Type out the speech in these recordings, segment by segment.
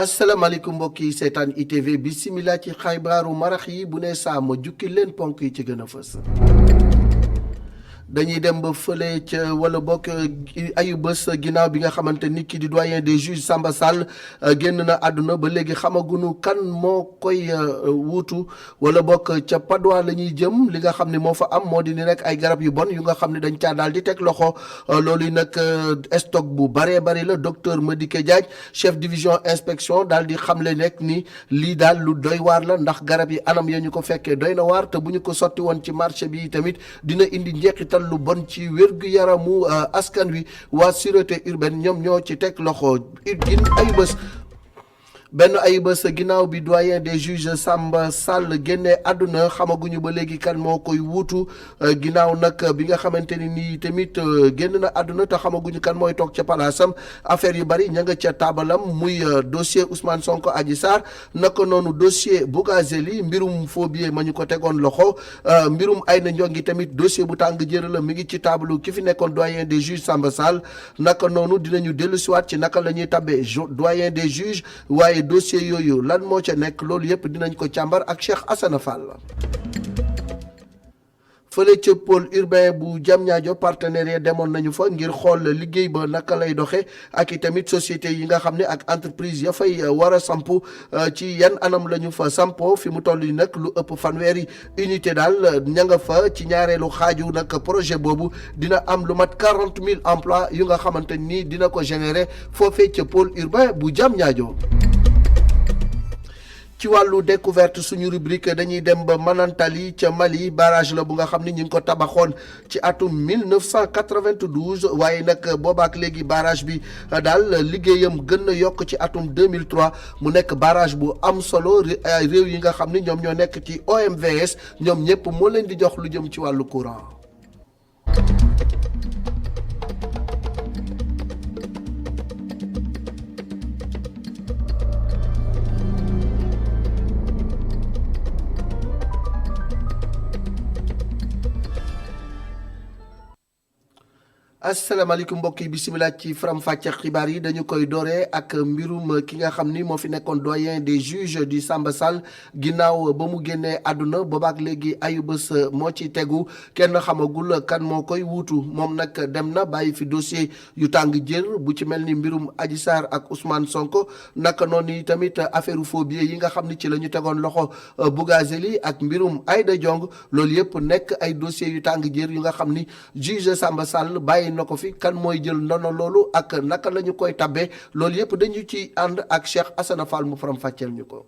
asalaamaaleykum mbokk yi seetaan ITV bisimila ci xibaaru marax yi bu ne saa ma jukki leen ponk yi ci gën a fës. dañuy dem ba fële ca wala bokk ayu bés ginnaaw bi nga xamante ni kii di doyen des juges Samba Sall génn na àdduna ba léegi xamaguñu kan moo koy wuutu wala bokk ca Padois la ñuy jëm li nga xam ne moo fa am moo di ni rek ay garab yu bon yu nga xam ne dañ caa daal di teg loxo loolu yi nag stock bu baree bari la docteur Madické Diagne chef division inspection daal di xamle nekk ni lii daal lu doy waar la ndax garab yi anam ya ñu ko fekkee doy na waar te bu ñu ko sotti woon ci marché bi tamit dina indi njeexital lu bon ci wér-gu-yaramu askan wi waa sûreté urbaine ñoom ñoo ci teg loxo benn ayubés ginnaaw bi doyen des juges Samba Sall génnee àdduna xamaguñu ba léegi kan moo koy wuutu ginnaaw nag bi nga xamante ni nii tamit génn na àdduna te xamaguñu kan mooy toog ca palaasam affaire yu bari ña nga ca taabalam muy dossier Ousmane Sonko Adji Sarr naka noonu dossier Bougazelli mbirum faux billet ma ñu ko tegoon loxo mbirum Aïda Ndiongue tamit dossier bu tàng jër la mi ngi ci taabalu ki fi nekkoon doyen des juges Samba Sall naka noonu dinañu dellusiwaat ci naka la ñuy tabbee doyen des juges waaye dossier yooyu lan moo ca nekk loolu yëpp dinañ ko càmbar ak Cheikh Assane Fall. fële ca pôle urbain bu Diamniadio partenaires yi demoon nañu fa ngir xool liggéey ba naka lay doxe ak i tamit société yi nga xam ne ak entreprise ya fay war a sampu ci yan anam la ñu fa sampo fi mu toll yi nag lu ëpp fanweeri unité daal ña nga fa ci ñaareelu xaaju nag projet boobu dina am lu mat 40 000 emplois yu nga xamante ni dina ko générer foofee ca pôle urbain bu Diamniadio. ci wàllu découverte suñu rubrique dañuy dem ba Manantali ca Mali barrage la bu nga xam ni ñu ngi ko tabaxoon ci atum 1992 waaye nag boobaak léegi barrage bi daal liggéeyam gën na yokk ci atum 2003 mu nekk barrage bu am solo réew yi nga xam ni ñoom ñoo nekk ci OMVS ñoom ñëpp moo leen di jox lu jëm ci wàllu courant. asalaamaaleykum mbokk yi bisimilah ci faram-fàcce xibaar yi dañu koy dooree ak mbirum ki nga xam ni moo fi nekkoon doyen des juges di Samba Sall ginnaaw ba mu génnee àdduna boobaak léegi ayubés moo ci tegu kenn xamagul kan moo koy wuutu moom nag dem na bàyyi fi dossier yu tàng jër bu ci mel ni mbirum Adji Sarr ak Ousmane Sonko naka noonu tamit affaire faux billets yi nga xam ni ci la ñu tegoon loxo Bougazelli ak mbirum Aïda Ndiongue loolu yëpp nekk ay dossiers yu tàng jër yu nga xam ni juge Samba Sall bàyyi na ko fi kan mooy jël ndono loolu ak naka la ñu koy tabbee loolu yëpp dañu ci ànd ak Cheikh Assane Fall mu faram fàcceel ñu ko.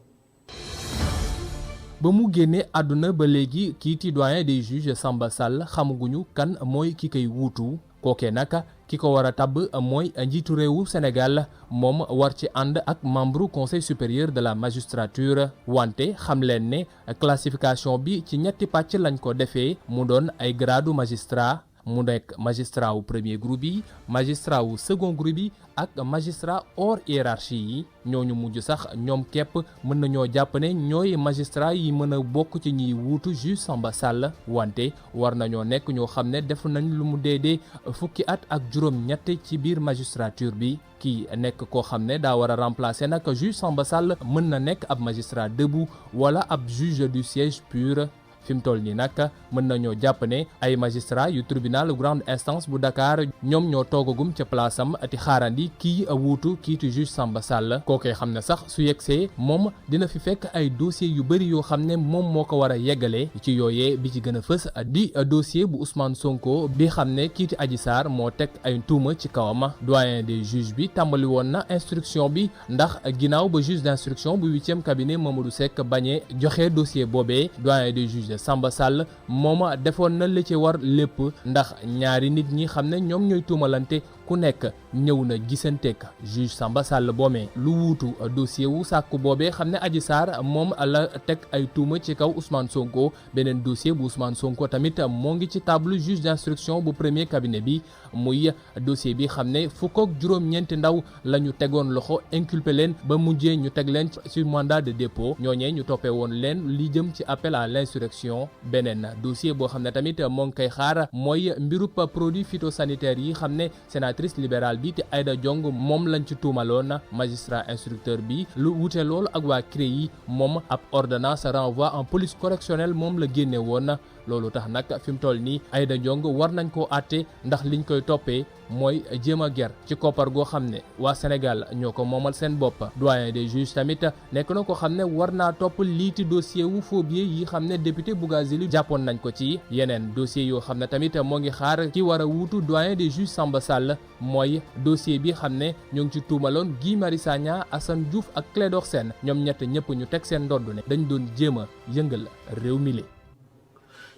ba mu génnee àdduna ba léegi kii doyen des juges Samba Sall xamaguñu kan mooy ki koy wuutu kookee nag ki ko war a tabb mooy njiitu réewu Sénégal moom war ci ànd ak membre conseil supérieur de la magistrature wante xam leen ne classification bi ci ñetti pàcc lañ ko defee mu doon ay gradu magistrat mu nekk magistrat wu premier groupe yi magistrat wu second groupe yi ak magistrat hors hiérarchie yi ñooñu mujj sax ñoom képp mën nañoo jàpp ne ñooy magistrat yi mën a bokk ci ñiy wuutu juge Samba Sall wante war nañoo nekk ñoo xam ne def nañ lu mu deedee fukki at ak juróom-ñett ci biir magistrature bi kii nekk koo xam ne daa war a remplacer nag juge Samba Sall mën na nekk ab magistrat debout wala ab juge du siège pur. fi mu toll nii nag mën nañoo jàpp ne ay magistrat yu tribunal grande instance bu Dakar ñoom ñoo toogagum ca place am ti xaarandi kii wuutu kiitu juge Samba Sall kookee xam ne sax su yegsee moom dina fi fekk ay dossier yu bëri yoo xam ne moom moo ko war a yeggale ci yooyee bi ci gën a fës di dossier bu Ousmane Sonko bi xam ne kiiti Adji Sarr moo teg ay tuuma ci kawam doyen des juges bi tàmbali woon na instruction bi ndax ginnaaw ba juge d'instruction bu 8e cabinet Mamadou Seck bañee joxe dossier boobee doyen des juges Samba Sall moom defoon na li ci war lépp ndax ñaari nit ñi xam ne ñoom ñooy tuumalante ku nekk ñëw na gisanteeg juge Samba Sall boomee lu wuutu dossier wu sàkku boobee xam ne Adji Sarr moom la teg ay tuuma ci kaw Ousmane Sonko beneen dossier bu Ousmane Sonko tamit moo ngi ci table juge d'instruction bu premier cabinet bi muy dossier bi xam ne fukk ak juróom-ñeenti ndaw la ñu tegoon loxo inculpé leen ba mujjee ñu teg leen ci mandat de dépôt ñooñee ñu toppee woon leen li jëm ci appel à l'insurrection beneen dossier boo xam ne tamit moo ngi koy xaar mooy mbirub produit phytosanitaire yi xam ne sénatrice libérale bi te Aïda Diong moom lañ ci tuumaloon magistrat instructeur bi lu wute loolu ak waa CREI moom ab ordonnance renvoi en police correctionnelle moom la génne woon loolu tax nag fi mu toll nii Aïda Diong war nañ koo àtte ndax liñ koy toppee mooy jéem a ger ci koppar goo xam ne waa Sénégal ñoo ko moomal seen bopp doyen des juges tamit nekk na ko xam ne war naa topp liiti dossier wu faux billets yi xam ne député Bougazeli jàppoon nañ ko ci yeneen dossier yoo xam ne tamit moo ngi xaar ki war a wuutu doyen des juges Samba Sall mooy dossier bi xam ne ñoo ngi ci tuumaloon Guy Marius Sagna Assane Diouf ak Clédor Sène ñoom ñett ñëpp ñu teg seen ndodd ne dañ doon jéem a yëngal réew mi le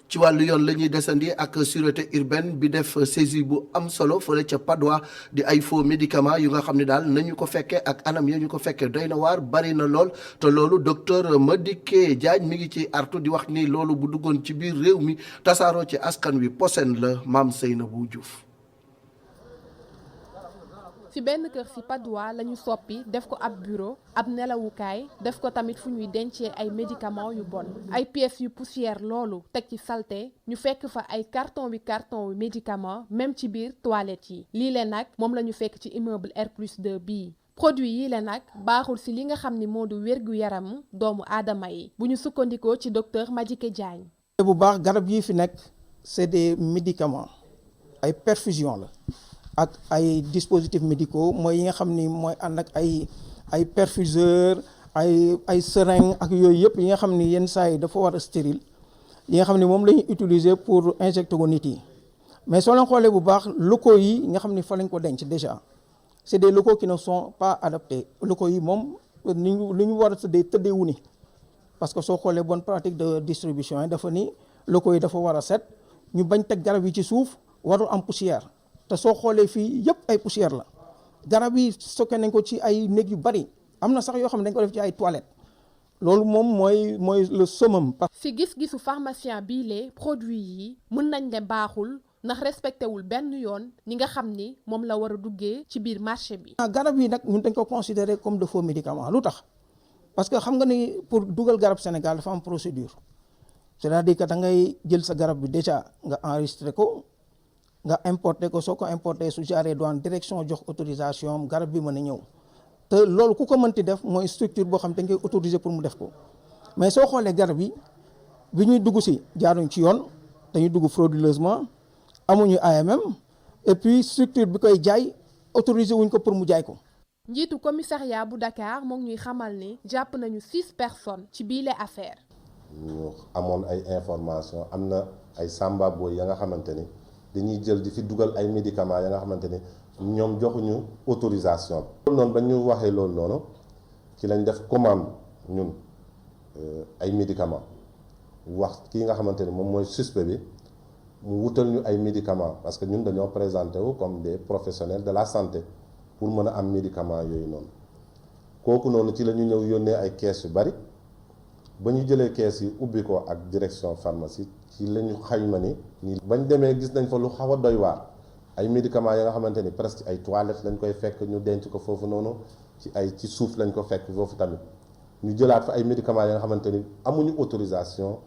ci wàllu yoon la ñuy desandi ak sûreté urbaine bi def saisie bu am solo fële ca Padois di ay faux médicaments yu nga xam ne daal nañu ko fekkee ak anam ya ñu ko fekkee doy na waar bari na lool te loolu docteur Madické Diagne mi ngi ci artu di wax ni loolu bu duggoon ci biir réew mi tasaaroo ci askan wi posen la Mame Seynabou Diouf. ci benn kër ci Padois lañu soppi def ko ab bureau ab nelawukaay def ko tamit fu ñuy dencee ay médicaments yu bon ay pièces yu poussière loolu teg ci saleté ñu fekk fa ay carton wi médicaments même ci biir toilettes yi lii leen nag moom la ñu fekk ci immeuble R+2 bii produit yi leen nag baaxul ci li nga xam ni moo du wérgu yaram doomu aadama yi bu ñu sukkandikoo ci docteur Madické Diagne. bu baax garab yi fi nekk c'est des médicaments ay perfusion la. ak ay dispositifs médicaux mooy yi nga xam ni mooy ànd ak ay perfuseur ay seringue ak yooyu yëpp yi nga xam ni yenn saa yi dafa war a stérile yi nga xam ni moom la ñuy utiliser pour injecter ko nit yi mais soo leen xoolee bu baax locaux yi nga xam ni fa lañ ko denc déjà c'est des locaux qui ne sont pas adaptés locaux yi moom ni ñu war a tëddee wu ni parce que soo xoolee bonne pratique de distribution yi dafa ni locaux yi dafa war a set ñu bañ teg garab yi ci suuf warul am poussière. te soo xoolee fii yëpp ay poussière la garab yi stocké nañ ko ci ay néeg yu bari am na sax yoo xam ne dañ ko def ci ay toilettes loolu moom mooy le summum. ci gis-gisu pharmacien bii lee produit yi mën nañ ne baaxul ndax respecté wul benn yoon ñi nga xam ni moom la war a duggee ci biir marché bi. garab yi nag ñun dañ ko considérer comme de faux médicaments lu tax parce que xam nga ni pour dugal garab Sénégal dafa am procédure c'est-à-dire que da ngay jël sa garab bi déjà nga enregistré ko. nga importé ko soo ko importé su jaaree douane direction jox autorisation garab bi mën a ñëw te loolu ku ko mënti def mooy structure boo xam te dañ koy autorisé pour mu def ko mais soo xoolee garab yi bi ñuy dugg si jaaruñ ci yoon dañuy dugg frauduleusement amuñu AMM et puis structure bi koy jaay autorisé wuñ ko pour mu jaay ko. njiitu commissariat bu Dakar moo ngi ñuy xamal ni jàpp nañu 6 personnes ci biile affaire. ñu amoon ay information am na ay samba boy ya nga xamante ni. dañuy jël di fi dugal ay médicaments ya nga xamante ni ñoom joxuñu autorisation loolu noonu ba ñu waxee loolu noonu ci lañ def commande ñun ay médicaments wax kii nga xamante ni moom mooy suspect bi mu wutal ñu ay médicaments parce que ñun dañoo présenté wu comme des professionnels de la santé pour mën a am médicaments yooyu noonu kooku noonu ci la ñu ñëw yónnee ay kees yu bari ba ñu jëlee kees yi ubbi ko ak direction pharmacie ci la ñu xayma ni bañ demee gis nañ fa lu xaw a doy waar ay médicaments ya nga xamante ni presque ay toilettes lañ koy fekk ñu denc ko foofu noonu ci suuf lañ ko fekk foofu tamit ñu jëlaat fa ay médicaments ya nga xamante ni amuñu autorisation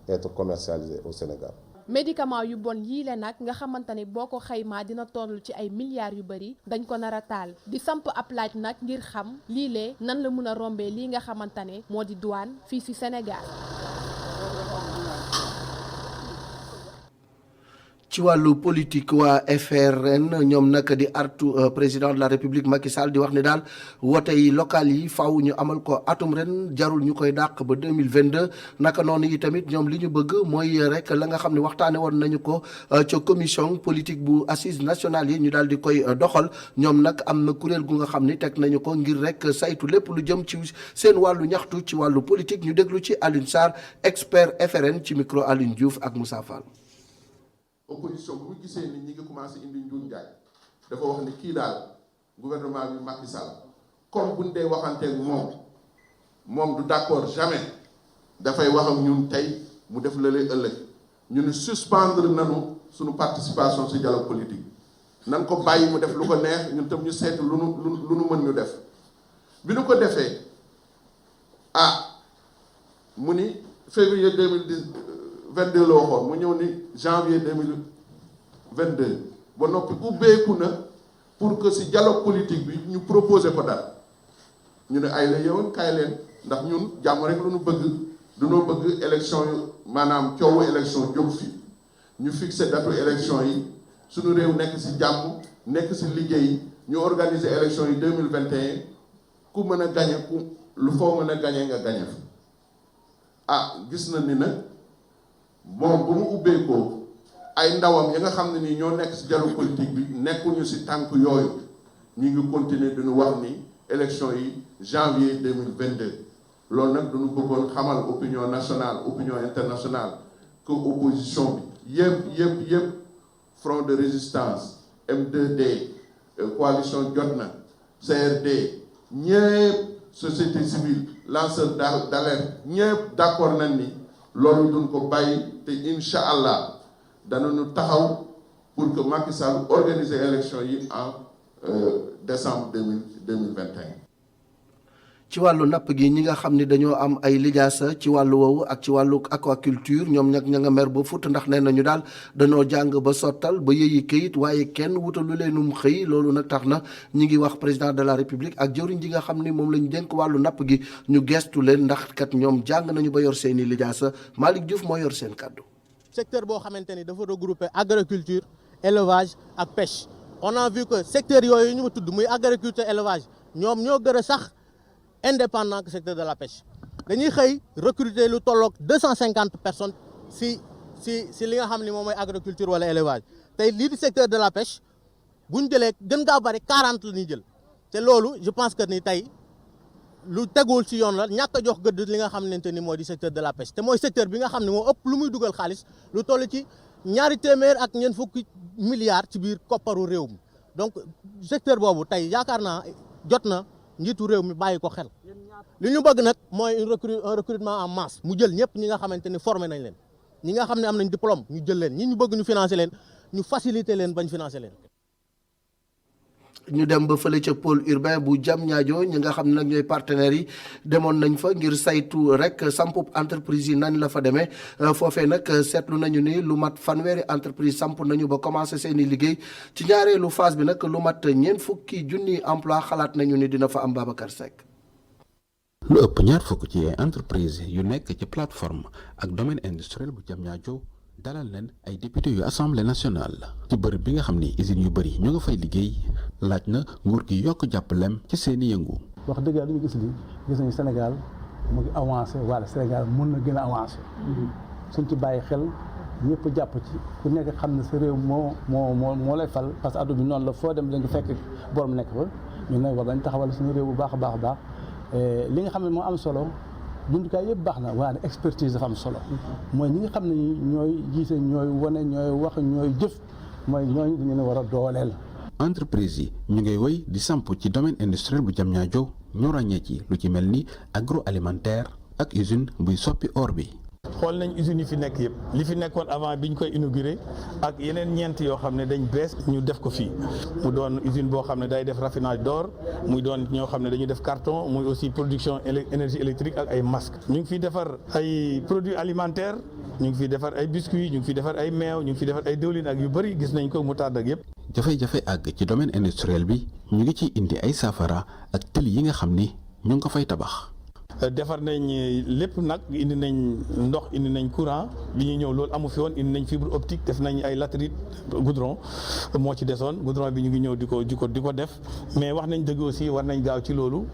être commercialisé au Sénégal. médicament yu bon yii le nag nga xamante ni boo ko xaymaa dina toll ci ay milliards yu bari dañ ko nar a taal di samp ab laaj nag ngir xam lii lee nan la mën a rombee lii nga xamante ne moo di douane fii ci Sénégal. ci wàllu politique waa FRN ñoom nag di artu président de la République Macky Sall di wax ne daal wote yi local yi faaw ñu amal ko atum ren jarul ñu koy dàq ba 2022 naka noonu yi tamit ñoom li ñu bëgg mooy rek la nga xam ne waxtaane woon nañu ko ca commission politique bu assise nationale yi ñu daal di koy doxal ñoom nag am na kuréel gu nga xam ni teg nañu ko ngir rek saytu lépp lu jëm ci seen wàllu ñaxtu ci wàllu politique ñu déglu ci Alioune Sarr expert FRN ci micro Alioune Diouf ak Moussa Fall. opposition bu mu gisee ni ñi ngi commencé indi njuuñ njaay dafa wax ni kii daal gouvernement bi Macky Sall comme buñ dee waxanteeg moom du d'accord jamais dafay wax ak ñun tey mu def la lay ëllëg ñu ni suspendre nanu suñu participation ci dialogue politique nan ko bàyyi mu def lu ko neex ñun tam ñu seet lu nu mën ñu def bi nu ko defee mu ni février 2022 la waxoon mu ñëw ni janvier 2022 ba noppi ubbeeku na pour que si dialogue politique bi ñu proposer ko dara ñu ne ay la yowoon kaay leen ndax ñun jàmm rek lu ñu bëgg dunoo bëgg élection yu maanaam coowu élection jóg fi ñu fixé datu élection yi suñu réew nekk si jàmm nekk si liggéey ñu organiser élection yi 2021 ku mën a gañe ku lu foo mën a gañe nga gañe fi gis na ni nag moom bu mu ubbeekoo ay ndawam ya nga xam ne nii ñoo nekk si dialogue politique bi nekkuñu si tànk yooyu ñu ngi continuer duñu wax ni élection yi janvier 2022 loolu nag duñu bëggoon xamal opinion nationale opinion internationale que opposition bi yëpp front de résistance M2D coalition Jotna CRD ñëpp société civile lanceur d'alerte ñëpp d'accord nañ ni loolu duñ ko bàyyi te incha allah danañu taxaw pour que Macky Sall organiser élection yi en décembre 2021. ci wàllu napp gi ñi nga xam ni dañoo am ay lijaasa ci wàllu woowu ak ci wàllu aquaculture ñoom nag ña nga mer ba fut ndax nee nañu daal dañoo jàng ba sottal ba yëyi këyit waaye kenn wutalu leenum xëy loolu nag tax na ñi ngi wax président de la république ak jëwriñ ji nga xam ni moom lañu dénk wàllu napp gi ñu gestu leen ndax kat ñoom jàng nañu ba yor seeni lijaasa Malick Diouf moo yor seen kàddu. secteur boo xamante ni dafa regrouper agriculture élevage ak pêche on a vu que secteur yooyu ñu ma tudd muy agriculture élevage ñoom ñoo gën a sax indépendant que secteur de la pêche dañuy xëy recruter lu tolloog 250 personnes si li nga xam ni moom mooy agriculture wala élevage tey lii di secteur de la pêche bu ñu jëlee gën gaa bari 40 la ñuy jël te loolu je pense que ni tey lu tegul ci yoon la ñàkk a jox gëdd li nga xamante ni moo di secteur de la pêche te mooy secteur bi nga xam ne moo ëpp lu muy dugal xaalis lu toll ci 200 ak ñeent fukki milliards ci biir kopparu réew mi donc secteur boobu tey yaakaar naa jot na njiitu réew mi bàyyi ko xel li ñu bëgg nag mooy un recrutement en masse mu jël ñëpp ñi nga xamante ni formé nañ leen ñi nga xam ne am nañ diplôme ñu jël leen ñi ñu bëgg ñu financer leen ñu faciliter leen bañ financer leen. ñu dem ba fële ca pôle urbain bu Diamniadio ñi nga xam ne nag ñooy partenaires yi demoon nañ fa ngir saytu rek sampu entreprise yi nañ la fa demee foofee nag seetlu nañu ni lu mat fanweeri entreprise samp nañu ba commencé seeni liggéey ci ñaareelu phase bi nag lu mat 40 junni emploi xalaat nañu ni dina fa am Babacar Seck. lu ëpp 20 ci ay entreprise yu nekk ci plateforme ak domaine industriel bu Diamniadio dalal leen ay député yu assemblée nationale ci bërëb bi nga xam ni usines yu bëri ñu nga fay liggéey laaj na nguur gi yokk jàppalem ci seeni yëngu. wax dëgg yàlla ñu gis nañu Sénégal mu ngi avancé wala Sénégal mën na gën a avancé suñ ci bàyyi xel ñëpp jàpp ci ku nekk xam ne sa réew moo lay fal parce que addu bi noonu la foo dem da nga fekk borom nekk fa ñun nag war nañ taxawal suñu réew bu baax a baax a baax li nga xam ne moo am solo. jumtukaay yëpp baax na waaye expertise dafa am solo mooy ñi nga xam ne ñooy jiite ñooy wane ñooy wax ñooy jëf mooy ñooñu dañu ne war a dooleel. entreprise yi ñu ngay woy di samp ci domaine industriel bu Diamniadio ñu ràññee ci lu ci mel ni agroalimentaire ak usine buy soppi or bi. xool nañ usines yi fi nekk yëpp li fi nekkoon avant bi ñu koy inauguré ak yeneen ñeent yoo xam ne dañ bees ñu def ko fii mu doon usine boo xam ne day def raffinage d'or muy doon ñoo xam ne dañu def carton muy aussi production énergie électrique ak ay masques ñu ngi fiy defar ay produits alimentaires ñu ngi fiy defar ay biscuits ñu ngi fiy defar ay meew ñu ngi fiy defar ay diwlin ak yu bëri gis nañ ko mu tàdd ak yëpp. jafe-jafe àgg ci domaine industriel bi ñu ngi ciy indi ay saafara ak tëli yi nga xam ni ñu ngi ko fay tabax. defar nañ lépp nag indi nañ ndox indi nañ courant bi ñuy ñëw loolu amu fi woon indi nañ fibre optique def nañ ay latérite goudron moo ci desoon goudron bi ñu ngi ñëw di ko def mais wax nañ dëgg aussi war nañ gaaw ci loolu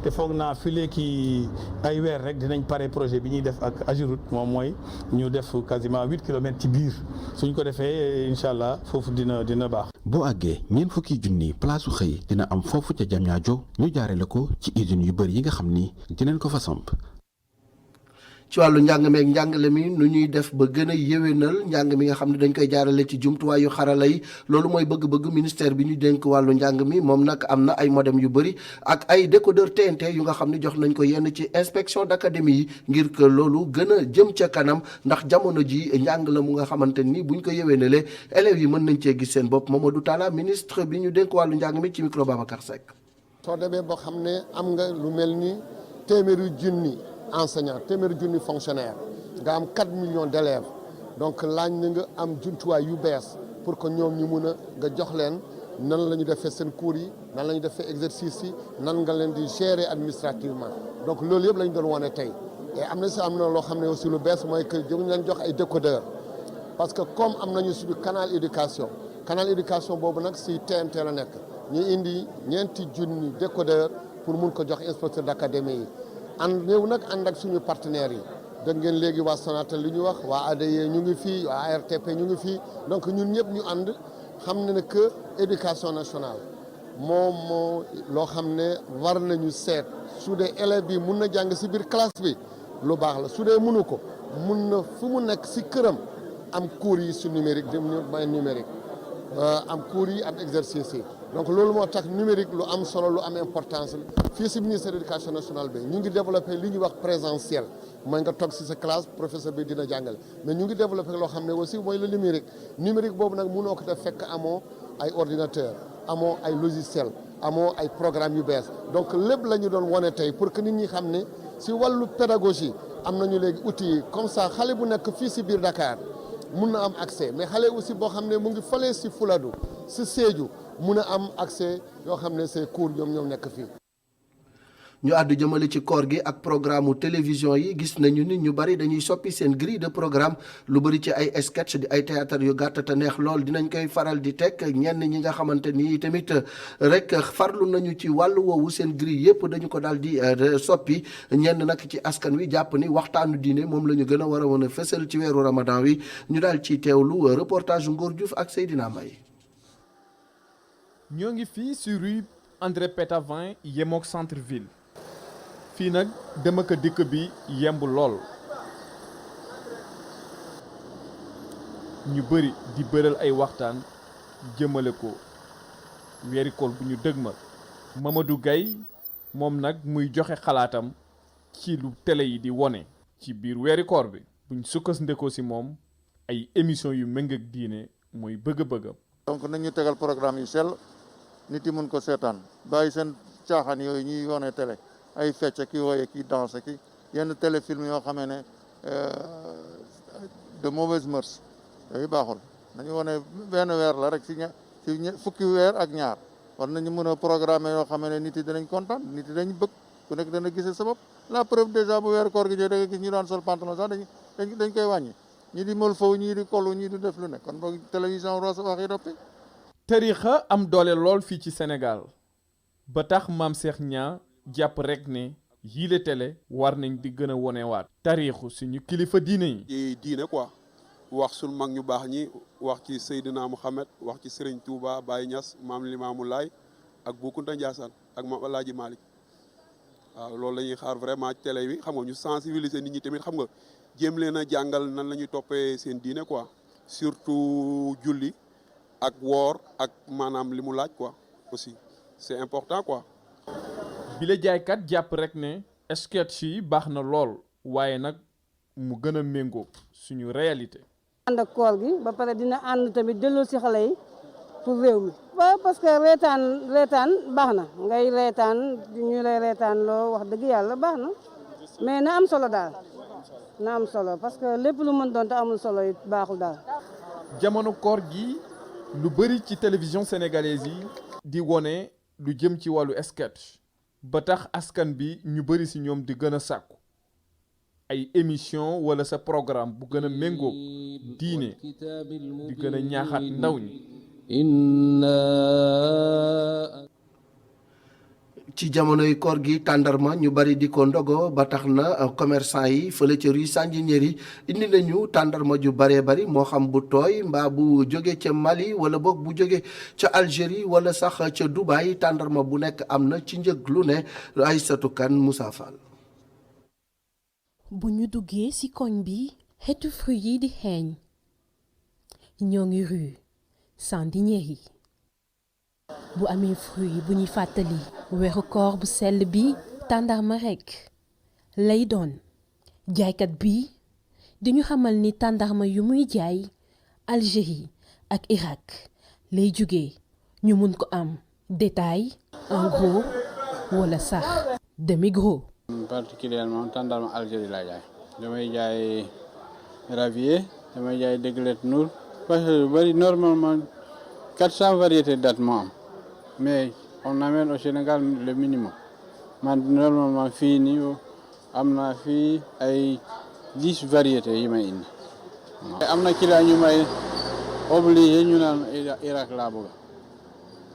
te foog naa filee ki ay weer rek dinañ pare projet bi ñuy def ak Ageroute moom mooy ñu def quasiment 8 kilomètres ci biir suñ ko defee incha allah foofu dina baax. boo àggee 40 junni place su xëy dina am foofu ca Diamniadio ñu jaarale ko ci usines yu bëri yi nga xam ni dinañ ko fa samp. ci wàllu njàng meeg njàngale mi nu ñuy def ba gën a yéwénal njàng mi nga xam ne dañ koy jaarale ci jumtuwaayu xarala yi loolu mooy bëgg-bëgg ministère bi ñu dénk wàllu njàng mi moom nag am na ay modem yu bëri ak ay décodeur TNT yu nga xam ne jox nañ ko yenn ci inspection d'académie yi ngir que loolu gën a jëm ca kanam ndax jamono ji njàng la mu nga xamante ni buñ ko yéwénalee élèves yi mën nañ cee gis seen bopp Mamadou Talla ministre bi ñu dénk wàllu njàng mi ci micro Babacar Seck. soo demee boo xam ne am nga lu mel ni téeméeri junni enseignant téeméeri junni fonctionnaire nga am 4 millions d'élèves donc laaj na nga am jumtuwaay yu bees pour que ñoom ñu mun a nga jox leen nan la ñu defee seen cours yi nan la ñu defee exercice yi nan nga leen di gérer administrativement donc loolu yëpp la ñu doon wane tey et am na loo xam ne aussi lu bees mooy que ñu leen jox ay décodeurs parce que comme am nañu suñu canal éducation boobu nag si TNT la nekk ñu indi ñeenti junni décodeur pour mun ko jox inspecteur d'académie yi ñëw nag ànd ak suñu partenaires yi dégg ngeen léegi waa Sonatel li ñu wax waa ADE ñu ngi fii waa ARTP ñu ngi fii donc ñun ñëpp ñu ànd xam ne que éducation nationale moom moo loo xam ne war nañu seet su dee élève bi mun na jàng si biir classe bi lu baax la su dee mënu ko mun na fu mu nekk si këram am cours yi su numérique dem numérique am cours yi am exercice yi donc loolu moo tax numérique lu am solo lu am importance la fii si ministère de l'éducation nationale bi ñu ngi développé li ñuy wax présentiel mooy nga toog si sa classe professeur bi dina jàngale mais ñu ngi développé loo xam ne aussi mooy le numérique boobu nag mënoo ko def fekk amoo ay ordinateur amoo ay logiciel amoo ay programme yu bees donc lépp la ñu doon wane tey pour que nit ñi xam ne si wàllu pédagogie am nañu léegi outils yi comme ça xale bu nekk fii si biir Dakar mun na am accès mais xale aussi boo xam ne mu ngi fële si Fuladu si Sédhiou mun a am accès yoo xam ne ces cours ñoom nekk fii. ñu àddu jëmale ci koor gi ak programme télévision yi gis nañu ni ñu bari dañuy soppi seen grille de programme lu bari ci ay sketch di ay théâtre yu gàtt te neex lool dinañ koy faral di teg ñenn ñi nga xamante ni tamit rek farlu nañu ci wàllu woowu seen grille yépp dañu ko daal di soppi ñenn nag ci askan wi jàpp ni waxtaanu diine moom la ñu gën a war a mën a fësal ci weeru ramadan wi ñu daal ci teewlu reportage Ngor Diouf ak Seydina Mbaye. ñoo ngi fii sur rue André Pétavin yemook centre ville. fii nag dem ak dikk bi yemb lool ñu bëri di bëral ay waxtaan jëmale ko weeri koor bu ñu dëgmal Mamadou Gaye moom nag muy joxe xalaatam ci lu télé yi di wone ci biir weeri koor bi buñ sukkandikoo ci moom ay émission yu méng ak diine mooy bëgg-bëggam. donc nañu tegal programme yu sell nit yi mën ko seetaan bàyyi seen caaxaan yooyu ñuy wone télé. ay fecc ki wooye ki danse ki yenn téléfilm yoo xamee ne de mauvaise mœurs yooyu baaxul nañu wane benn weer la rek ci fukki weer ak ñaar war nañu mën a programme yoo xamee ne nit yi danañ kontaan nit yi dañ bëgg ku nekk dana gisee sa bopp la preuve déjà bu weer koor gi ñëw da nga gis ñu daan sol pantalon sax dañ koy wàññi ñii di mël faw ñii di kollu ñii di def lu ne kon boog télévision roos waxi doppi tariixa am doole lool fii ci Sénégal ba tax Mame Cheikh Niang jàpp rek ne yile télé war nañ di gën a wonewaat tariixu suñu kilifa diine yi. ci diine quoi wax suñu mag ñu baax ñi wax ci Seydina Mouhamed wax ci Serigne Touba Baye Niass Maam Limaamu Laay ak Bou Kounta Ndiassane ak Maam Alaaji Malick waaw loolu la ñuy xaar vraiment télé bi xam nga ñu sensibiliser nit ñi tamit xam nga jéem leen a jàngal nan la ñuy toppee seen diine quoi surtout julli ak woor ak maanaam li mu laaj quoi aussi c'est important quoi. bile jaaykat jàpp rek ne sketch yi baax na lool waaye nag mu gën a méngoo suñu réalité. ànd ak koor gi ba pare dina ànd tamit delloo si xale yi pour réew mi. waaw parce que reetaan baax na ngay reetaan ñu lay reetaan loo wax dëgg yàlla baax na mais na am solo daal na am solo parce que lépp lu mën doon te amul solo it baaxul daal. jamono koor gi lu bëri ci télévision sénégalaise yi di wone lu jëm ci wàllu sketch. ba tax askan bi ñu bëri ci ñoom di gën a sàkku ay émission wala sa programme bu gën a méngóog diine di gën a ñaaxaat ndaw ñi. ci jamonoy koor gi tàndarma ñu bari di ko ndogo ba tax na commerçant yi fële ca rue Sandinéry indi nañu tàndarma ju baree bari moo xam bu tooy mbaa bu jóge ca Mali wala boog bu jóge ca Algérie wala sax ca Dubaï tàndarma bu nekk am na ci njëg lu ne Aïssatou Kane Moussa Fall. bu ñu duggee ci koñ bi xeetu fruit yi di xeeñ ñoo ngi rue Sandinéry bu amee fruit bu ñuy fàttali weeru koor bu sell bi tàndarma rekk lay doon jaaykat bi dañu xamal ni tàndarma yu muy jaay Algérie ak Irak lay jóge ñu mun ko am détail en gros wala sax demi gros. particulièrement tàndarma Algérie lay jaay damay jaay Ravier damay jaay Déglet Nour parce que lu bari normalement 400 variétés de dattes moo am mais on amène au Sénégal le minimum man normalement fii nii am naa fii ay 10 variétés yi may indi. am na client ñu may obligé ñu naan Irak laa bëgg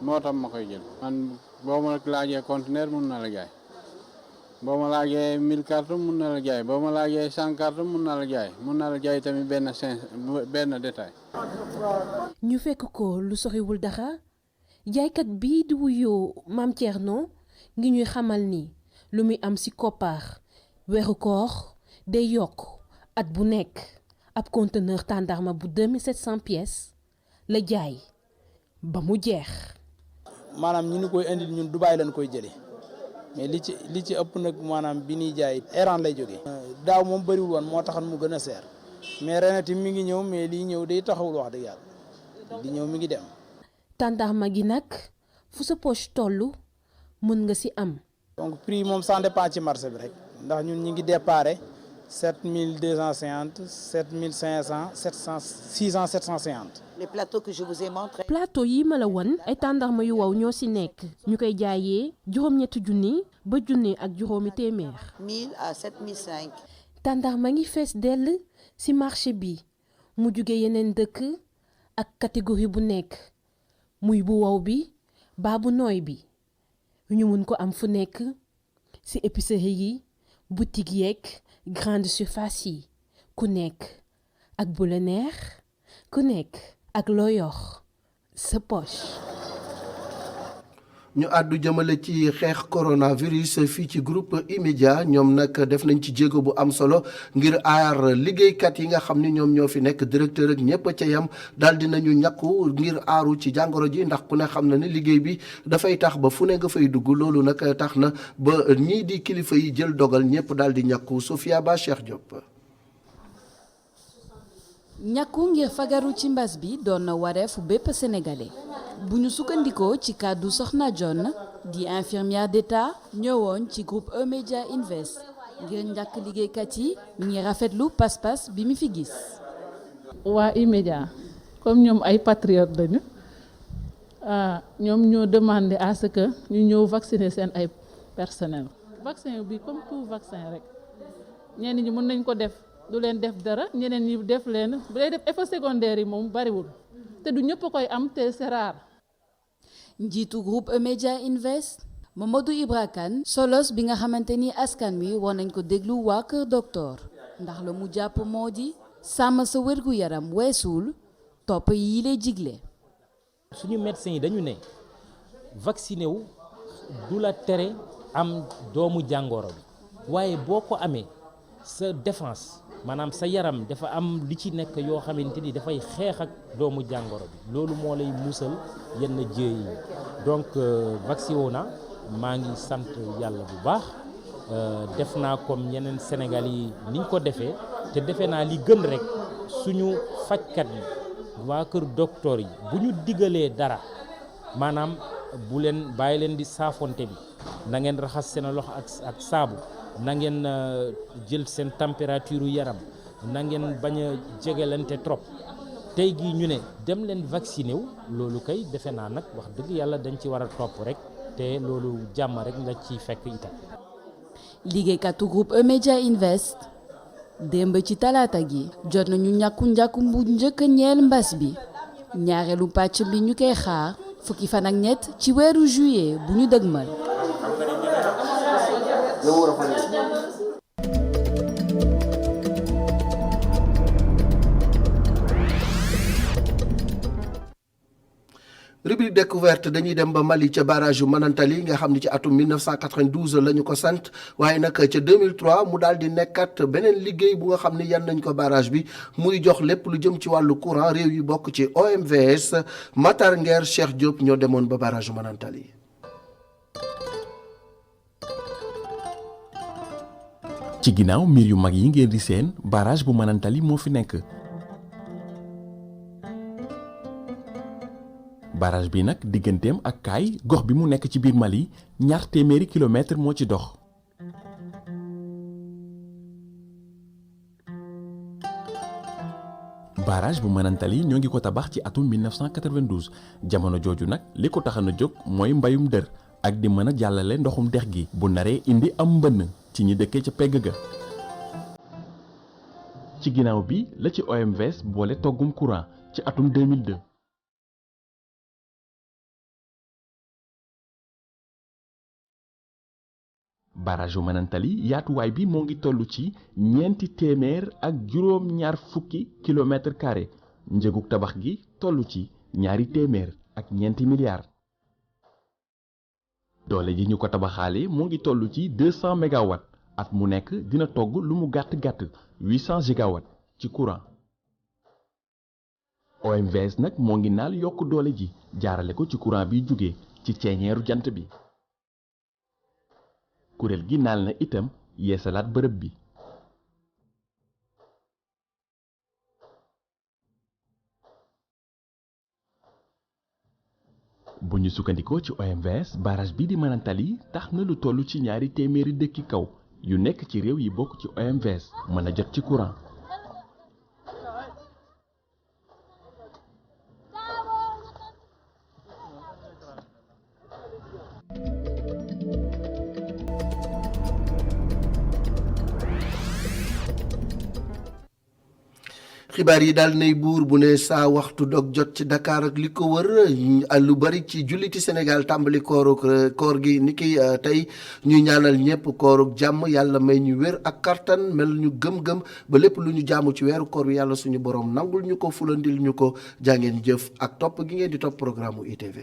moo tax ma koy jël man boo ma laajee conteneur mun na la jaay boo ma laajee 1000 cartons mun na la jaay boo ma laajee 100 cartons mun na la jaay tamit benn détail. ñu fekk ko lu soriwul dara jaaykat bii di wuyoo Maam Thierno ngi ñuy xamal ni lu muy am ci koppar weeru koor day yokk at bu nekk ab conteneur tàndarma bu 2700 pièces la jaay ba mu jeex. maanaam ñu ni koy indil ñun Dubaay lañ koy jëlee mais li ci ëpp nag maanaam bi ñuy jaay Iran lay jógee. daaw moom bëriwul woon moo taxan mu gën a seer mais renati mi ngi ñëw mais lii ñëw day taxawul wax dëgg yàlla di ñëw mi ngi dem. tàndarma gi nag fu sa poche tollu mën nga ci am. donc prix moom ça dépend ci marché bi rek ndax ñun ñi ngi déparé 7250 7500 700 600 750. les plateaux que je vous ai montrés. plateau yi ma la won ay tàndarma yu wow ñoo ci nekk ñu koy jaayee juróom-ñetti junni ba junni ak juróomi téeméer. 1000 à 7005. tàndarma ngi fees dell ci marché bi mu jóge yeneen dëkk ak catégorie bu nekk muy bu wow bi baa bu nooy bi ñu mun ko am fu nekk ci épicerie yi boutique yeeg grande surface yi ku nekk ak bu la neex ku nekk ak loo yor sa poche. ñu àddu jëmale ci xeex coronavirus fii ci groupe E-Media ñoom nag def nañ ci jéego bu am solo ngir aar liggéeykat yi nga xam ni ñoom ñoo fi nekk directeur ak ñëpp ca yam daal dinañu ñàkku ngir aaru ci jàngoro ji ndax ku ne xam na ne liggéey bi dafay tax ba fu ne nga fay dugg loolu nag tax na ba ñii di kilifa yi jël dogal ñëpp daal di ñàkku Sofia Ba Cheikh Diop. ñàkku ngir fagaru ci mbas bi doon na wareefu bépp sénégalais. bu ñu sukkandikoo ci kàddu Soxna John di infirmière d'État ñëwoon ci groupe E-Media Invest ngir njàkk liggéeykat yi ñi rafetlu pas-pas bi mu fi gis. waa E-Media comme ñoom ay patriotes lañu ñoom ñoo demandé à ce que ñu ñëw vacciner seen ay personnel. vaccin bi comme tout vaccin rek ñenn ñi mën nañ ko def du leen def dara ñeneen ñi def leen bu lay def effet secondaire yi moom bariwul te du ñëpp koy am te c'est rare. njiitu groupe E-Media Invest Mamadou Ibra Kane solos bi nga xamante ni askan wi war nañ ko déglu waa Kër Docteur ndax la mu jàpp moo di sàmm sa wérgu yaram weesuul topp yi lay jigle. suñu médecins yi dañu ne vacciné wu du la tere am doomu jàngoro bi waaye boo ko amee sa défense maanaam sa yaram dafa am li ci nekk yoo xamante ni dafay xeex ak doomu jàngoro bi loolu moo lay musal yenn jéey yi donc vacciné wu na maa ngi sant yàlla bu baax def naa comme ñeneen Sénégal yi niñ ko defee te defe naa li gën rek suñu fajkat yi waa Kër Docteur yi bu ñu digalee dara maanaam bu leen bàyyi leen di saafonte bi na ngeen raxas seen loxo ak saabu na ngeen jël seen température yaram na ngeen bañ a jegelante trop tey gii ñu ne dem leen vacciné wu loolu kay defe naa nag wax dëgg yàlla dañ ci war a topp rek te loolu jàmm rek la ci fekk itam. liggéeykatu groupe E-Media Invest démb ci talaata gi jot nañu njàkku bu njëkk ñeel mbas bi ñaareelu pàcc bi ñu koy xaar fukki fan ak ñett ci weeru juillet bu ñu dëgmal. rubrique découverte dañuy dem ba Mali ca barrage yu Manantali nga xam ni ci atum 1992 la ñu ko sant waaye nag ca 2003 mu daal di nekkat beneen liggéey bu nga xam ni yan nañ ko barrage bi muy jox lépp lu jëm ci wàllu courant réew yi bokk ci OMVS Matar Nguer Cheikh Diop ñoo demoon ba barrage yu Manantali. ci ginnaaw mbir yu mag yi ngeen di seen barrage bu Manantali moo fi nekk. barrage bi nag digganteem ak Kaay gox bi mu nekk ci biir Mali 200 kilomètres moo ci dox. barrage bu Manantali ñoo ngi ko tabax ci atum 1992 jamono jooju nag li ko taxan a jóg mooy mbayum dër ak di mën a jàllale ndoxum dex gi bu naree indi am mbënn ci ñi dëkkee ca pegg ga. ci ginnaaw bi la ci OMVS boole toggum courant ci atum 2002. barrage bu Manantali yaatuwaay bi moo ngi toll ci 420 kilomètres carrés njëgug tabax gi toll ci 200 milliards. doole ji ñu ko tabaxaale moo ngi toll ci 200 mégawatts at mu nekk dina togg lu mu gàtt-gàtt 800 gigawatts ci courant. OMVS nag moo ngi naal yokk doole ji jaarale ko ci courant bi jóge ci ceeñeeru jant bi. kuréel gi naal na itam yeesalaat bërëb bi. bu ñu sukkandikoo ci OMVS barrage bi di Manantali tax na lu toll ci 200 dëkki kaw yu nekk ci réew yi bokk ci OMVS mën a jot ci courant. xibaar yi daal nay buur bu ne saa waxtu dog jot ci Dakar ak li ko wër lu bari ci julliti Sénégal tàmbali koor gi ni ki tey ñuy ñaanal ñëpp kooruk jàmm yàlla may ñu wér ak kartan mel ñu gëm-gëm ba lépp lu ñu jaamu ci weeru koor bi yàlla suñu borom nangul ñu ko fulandil ñu ko jàngeen jëf ak topp gi ngeen di topp programme ITV.